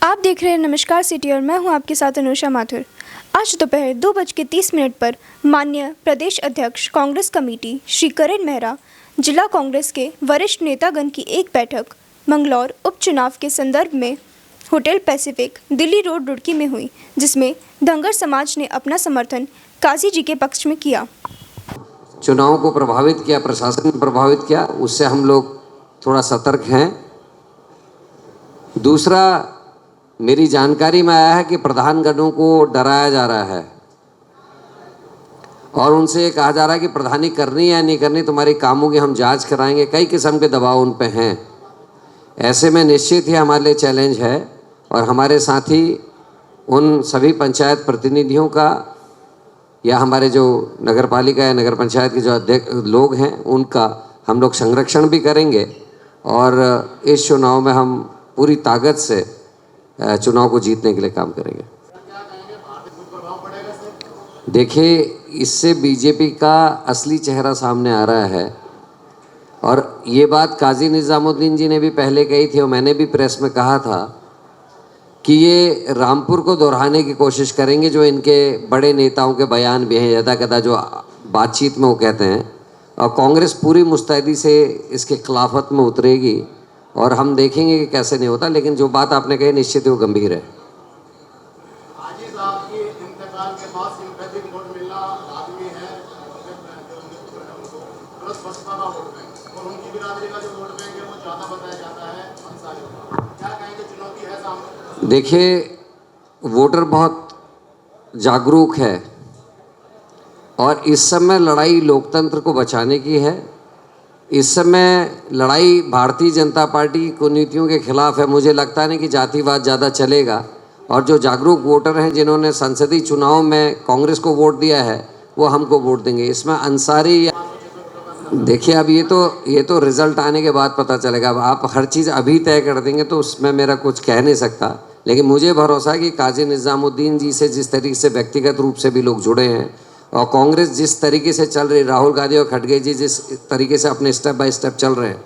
आप देख रहे हैं नमस्कार सिटी और मैं हूं आपके साथ अनुषा माथुर। आज दोपहर 2:30 पर माननीय प्रदेश अध्यक्ष कांग्रेस कमेटी श्री करण मेहरा, जिला कांग्रेस के वरिष्ठ नेतागण की एक बैठक मंगलौर उपचुनाव के संदर्भ में hotel Pacific Delhi road Roorkee में हुई, जिसमें धंगर समाज ने अपना समर्थन काजी जी के पक्ष में किया। चुनाव को प्रभावित किया, प्रशासन ने प्रभावित किया, उससे हम लोग थोड़ा सतर्क हैं। दूसरा, मेरी जानकारी में आया है कि प्रधानगणों को डराया जा रहा है और उनसे कहा जा रहा है कि प्रधानी करनी या नहीं करनी, तुम्हारी कामों की हम जांच कराएंगे। कई किस्म के दबाव उन पे हैं। ऐसे में निश्चित ही हमारे लिए चैलेंज है और हमारे साथी उन सभी पंचायत प्रतिनिधियों का या हमारे जो नगर पालिका या नगर पंचायत के जो अध्यक्ष लोग हैं उनका हम लोग संरक्षण भी करेंगे और इस चुनाव में हम पूरी ताकत से चुनाव को जीतने के लिए काम करेंगे। देखिए, इससे बीजेपी का असली चेहरा सामने आ रहा है और ये बात काजी निज़ामुद्दीन जी ने भी पहले कही थी और मैंने भी प्रेस में कहा था कि ये रामपुर को दोहराने की कोशिश करेंगे, जो इनके बड़े नेताओं के बयान भी हैं यदा कदा जो बातचीत में वो कहते हैं। और कांग्रेस पूरी मुस्तैदी से इसके खिलाफत में उतरेगी और हम देखेंगे कि कैसे नहीं होता, लेकिन जो बात आपने कही निश्चित ही वो गंभीर है। देखिए, वोटर बहुत जागरूक है और इस समय लड़ाई लोकतंत्र को बचाने की है। इस समय लड़ाई भारतीय जनता पार्टी कुनीतियों के खिलाफ है। मुझे लगता नहीं कि जातिवाद ज़्यादा चलेगा और जो जागरूक वोटर हैं जिन्होंने संसदीय चुनाव में कांग्रेस को वोट दिया है वो हमको वोट देंगे। इसमें अंसारी देखिए, अब ये तो रिजल्ट आने के बाद पता चलेगा। अब आप हर चीज़ अभी तय कर देंगे तो उसमें मेरा कुछ कह नहीं सकता, लेकिन मुझे भरोसा है कि काजी निज़ामुद्दीन जी से जिस तरीके से व्यक्तिगत रूप से भी लोग जुड़े हैं और कांग्रेस जिस तरीके से चल रही, राहुल गांधी और खड़गे जी जिस तरीके से अपने स्टेप बाय स्टेप चल रहे हैं,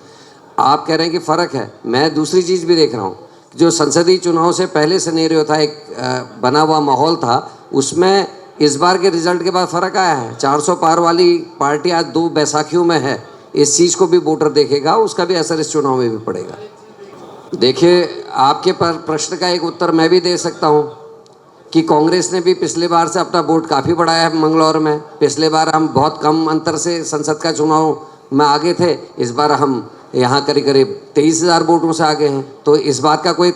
आप कह रहे हैं कि फ़र्क है। मैं दूसरी चीज़ भी देख रहा हूँ, जो संसदीय चुनाव से पहले सिनेरियो था, एक बना हुआ माहौल था, उसमें इस बार के रिजल्ट के बाद फ़र्क आया है। 400 पार वाली पार्टी आज 2 बैसाखियों में है। इस चीज़ को भी वोटर देखेगा, उसका भी असर इस चुनाव में भी पड़ेगा। देखिए, आपके प्रश्न का एक उत्तर मैं भी दे सकता हूँ कि कांग्रेस ने भी पिछले बार से अपना वोट काफ़ी बढ़ाया है मंगलौर में। पिछले बार हम बहुत कम अंतर से संसद का चुनाव में आगे थे, इस बार हम यहाँ करीब 23,000 वोटों से आगे हैं। तो इस बात का कोई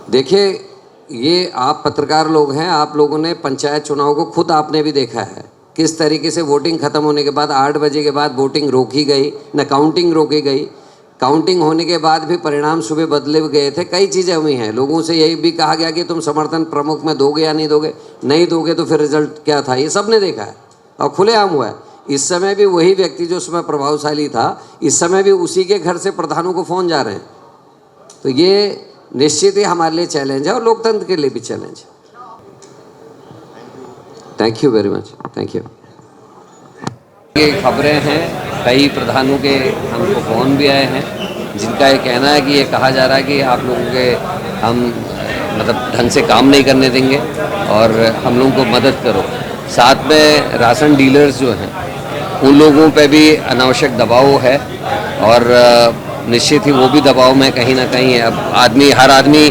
देखिए, ये आप पत्रकार लोग हैं, आप लोगों ने पंचायत चुनाव को खुद आपने भी देखा है किस तरीके से वोटिंग ख़त्म होने के बाद 8 बजे के बाद वोटिंग रोकी गई, न काउंटिंग रोकी गई। काउंटिंग होने के बाद भी परिणाम सुबह बदले गए थे। कई चीज़ें हुई हैं। लोगों से यही भी कहा गया कि तुम समर्थन प्रमुख में दोगे या नहीं दोगे, नहीं दोगे तो फिर रिजल्ट क्या था, ये सब ने देखा है और खुलेआम हुआ है। इस समय भी वही व्यक्ति जो उसमें प्रभावशाली था, इस समय भी उसी के घर से प्रधानों को फ़ोन जा रहे हैं। तो ये निश्चित ही हमारे लिए चैलेंज है और लोकतंत्र के लिए भी चैलेंज है। Thank you very much, thank you. ये खबरें हैं, कई प्रधानों के हमको फ़ोन भी आए हैं जिनका ये कहना है कि ये कहा जा रहा है कि आप लोगों के हम मतलब ढंग से काम नहीं करने देंगे और हम लोगों को मदद करो। साथ में राशन डीलर्स जो हैं उन लोगों पे भी अनावश्यक दबाव है और निश्चित ही वो भी दबाव में कहीं ना कहीं है। अब हर आदमी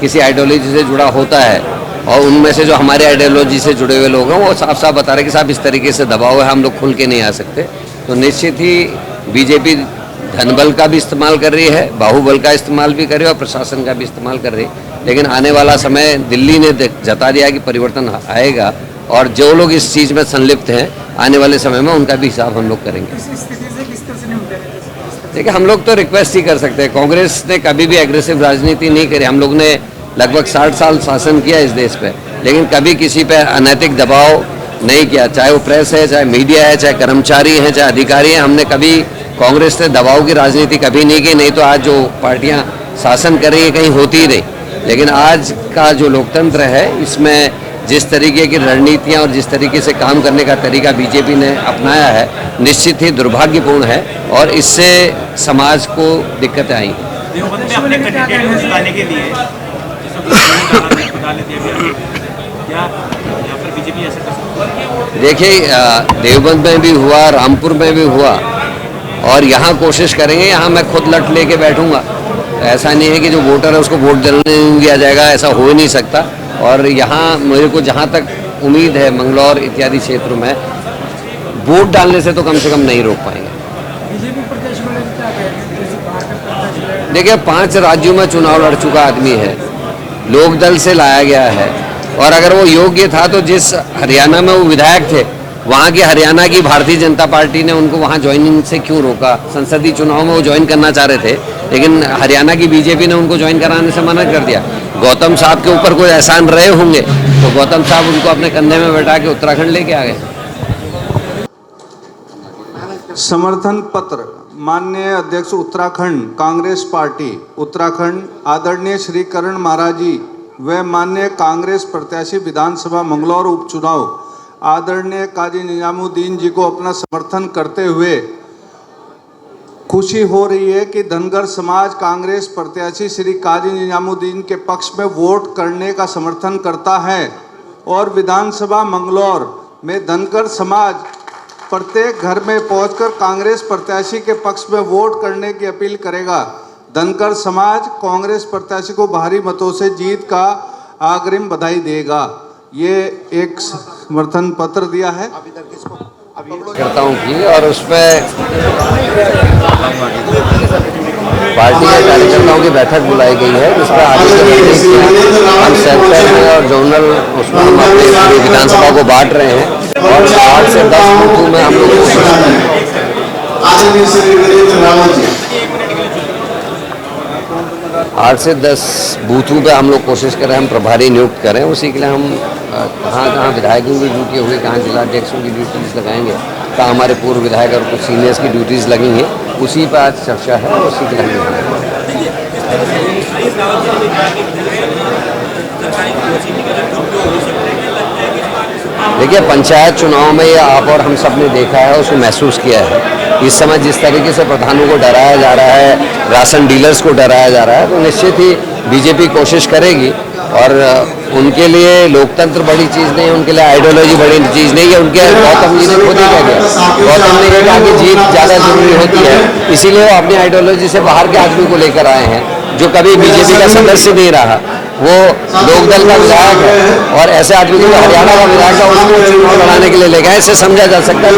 किसी आइडियोलॉजी से जुड़ा होता है और उनमें से जो हमारे आइडियोलॉजी से जुड़े हुए लोग हैं वो साफ साफ बता रहे हैं कि साहब इस तरीके से दबाव है, हम लोग खुल के नहीं आ सकते। तो निश्चित ही बीजेपी धनबल का भी इस्तेमाल कर रही है, बाहुबल का इस्तेमाल भी कर रही है और प्रशासन का भी इस्तेमाल कर रही है। लेकिन आने वाला समय दिल्ली ने जता दिया कि परिवर्तन आएगा और जो लोग इस चीज़ में संलिप्त हैं आने वाले समय में उनका भी हिसाब हम लोग करेंगे। देखिए, हम लोग तो रिक्वेस्ट ही कर सकते हैं। कांग्रेस ने कभी भी एग्रेसिव राजनीति नहीं करी। हम लोग ने लगभग 60 साल शासन किया इस देश पे, लेकिन कभी किसी पे अनैतिक दबाव नहीं किया, चाहे वो प्रेस है, चाहे मीडिया है, चाहे कर्मचारी हैं, चाहे अधिकारी हैं। हमने कभी कांग्रेस से दबाव की राजनीति कभी नहीं की। नहीं तो आज जो पार्टियां शासन कर रही है कहीं होती ही नहीं। लेकिन आज का जो लोकतंत्र है इसमें जिस तरीके की रणनीतियां और जिस तरीके से काम करने का तरीका बीजेपी ने अपनाया है निश्चित ही दुर्भाग्यपूर्ण है और इससे समाज को दिक्कतें आई हैं। देवबंद में अपने कैंडिडेट को जिताने के लिए क्या यहाँ पर बीजेपी ऐसा कर सकती है? देखिए देवबंद में भी हुआ, रामपुर में भी हुआ, और यहाँ कोशिश करेंगे। यहाँ मैं खुद लट लेके बैठूंगा। ऐसा नहीं है कि जो वोटर है उसको वोट डालने नहीं दिया जाएगा, ऐसा हो ही नहीं सकता। और यहाँ मेरे को जहाँ तक उम्मीद है मंगलौर इत्यादि क्षेत्रों में वोट डालने से तो कम नहीं रोक पाएंगे। देखिए 5 राज्यों में चुनाव लड़ चुका आदमी है, लोकदल से लाया गया है, और अगर वो योग्य था तो जिस हरियाणा में वो विधायक थे वहाँ की हरियाणा की भारतीय जनता पार्टी ने उनको वहाँ ज्वाइनिंग से क्यों रोका? संसदीय चुनाव में वो ज्वाइन करना चाह रहे थे, लेकिन हरियाणा की बीजेपी ने उनको ज्वाइन कराने से मना कर दिया। गौतम साहब के ऊपर कोई एहसान रहे होंगे तो गौतम साहब उनको अपने कंधे में बैठा के उत्तराखंड लेके आ गए। समर्थन पत्र माननीय अध्यक्ष उत्तराखंड कांग्रेस पार्टी उत्तराखंड आदरणीय श्री करण महाराज जी व माननीय कांग्रेस प्रत्याशी विधानसभा मंगलौर उपचुनाव आदरणीय काजी निजामुद्दीन जी को अपना समर्थन करते हुए खुशी हो रही है कि धनगर समाज कांग्रेस प्रत्याशी श्री काजी निजामुद्दीन के पक्ष में वोट करने का समर्थन करता है, और विधानसभा मंगलौर में धनगर समाज प्रत्येक घर में पहुंचकर कांग्रेस प्रत्याशी के पक्ष में वोट करने की अपील करेगा। धनगर समाज कांग्रेस प्रत्याशी को भारी मतों से जीत का अग्रिम बधाई देगा। ये एक समर्थन पत्र दिया है करता हूँ कि, और उस पर पार्टी के कार्यकर्ताओं की बैठक बुलाई गई है, जिस पर आगे हम सेंटर में और जोनल उसमें हम अपने विधानसभा को बांट रहे हैं, और 8 से 10 बूथों में हम लोग 8 से 10 बूथों पे हम लोग कोशिश करें हम प्रभारी नियुक्त करें। उसी के लिए हम कहाँ विधायकों की ड्यूटी होगी, कहाँ जिलाध्यक्षों की ड्यूटीज लगाएंगे, कहाँ हमारे पूर्व विधायक और कुछ सीनियर्स की ड्यूटीज लगेंगी, उसी पर आज चर्चा है। उसी के लिए देखिए पंचायत चुनाव में ये आप और हम सब ने देखा है, उसको महसूस किया है। इस समय जिस तरीके से प्रधानों को डराया जा रहा है, राशन डीलर्स को डराया जा रहा है, तो निश्चित ही बीजेपी कोशिश करेगी। और उनके लिए लोकतंत्र बड़ी चीज़ नहीं है, उनके लिए आइडियोलॉजी बड़ी चीज़ नहीं है। उनके गौतम जी ने खुद ही कह दिया, गौतम ने कहा कि जीत ज़्यादा जरूरी होती है, इसीलिए वो अपनी आइडियोलॉजी से बाहर के आदमी को लेकर आए हैं, जो कभी बीजेपी का सदस्य नहीं रहा, वो लोकदल का विधायक है, और ऐसे आदमी को हरियाणा का विधायक है, उसको चुनाव लड़ाने के लिए ले गए। इससे समझा जा सकता है